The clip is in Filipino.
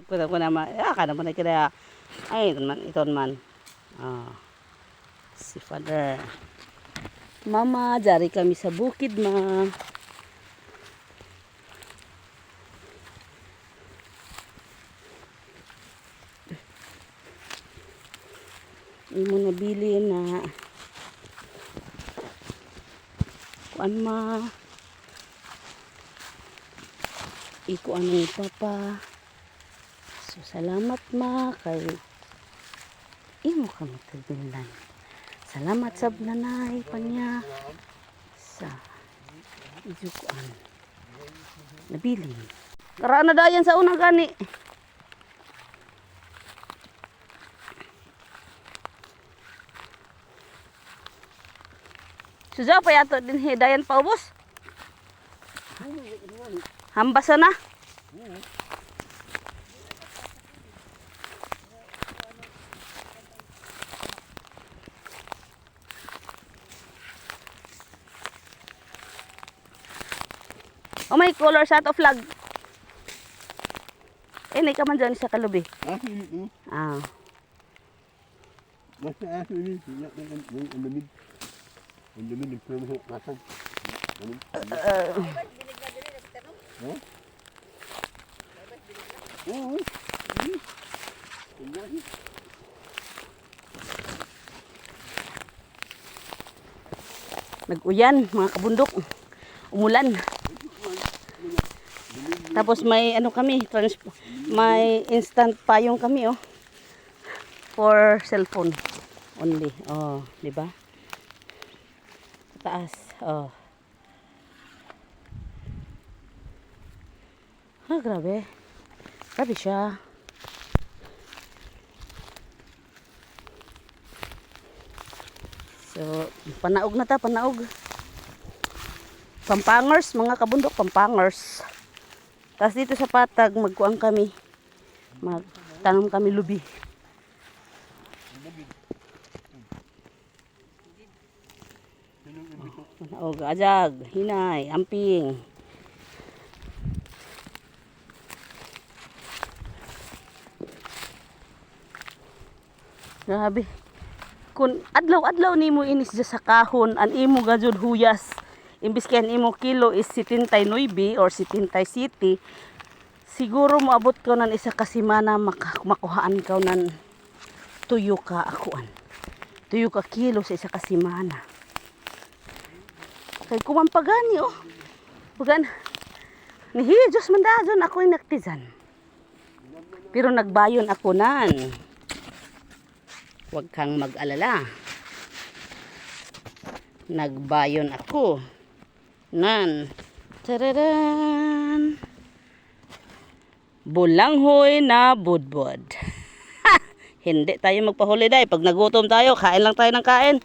Kuta ko naman, ka naman na kaya. Ay, ito man. Si Father. Mama, jari kami sa bukid, ma. Imo nabili na kuan ma ikuan ni papa. So salamat ma kay imo ka magtagbilan. Salamat sa nanay pa niya sa ijukuan nabili. Karaan na dayan sa una gani. Suja pa yato din hidayan pa ubos. Hambasa na. Oh, may color sa ato flag. Nay ka man dyan sa kalubi. Ah. Basta aso ini, ang lamig. Ang lamig ng promo pasag. Nag-uyan, mga kabundok. Umulan. Tapos may ano kami, may instant payong kami for cellphone only. Oh, di ba? Taas. Oh. Grabe. Grabe siya. So, panaog na ta, panaog. Pampangers, mga kabundok, pampangers. Tapos dito sa patag, magkuang kami. Magtanom kami lubi. Panaog, ajag, hinay, amping. Grabe. Kung adlaw-adlaw nimo inis sa kahon, an imo gajud huyas. Imbis kaya imo kilo is 79 or 77, siguro moabot ko nan isa ka semana makuhaan ka nan tuyo ka akuan. Tuyo ka kilo sa isa ka semana. Kay kumampagani Pagan. Nihi Diyos man dazon ako inaktizan. Pero nagbayon ako nan. Huwag kang mag-alala. Nagbayon ako. Nan. Tararan. Bulanghoy na budbud. Hindi tayo magpa-holiday. Pag nagutom tayo, kain lang tayo ng kain.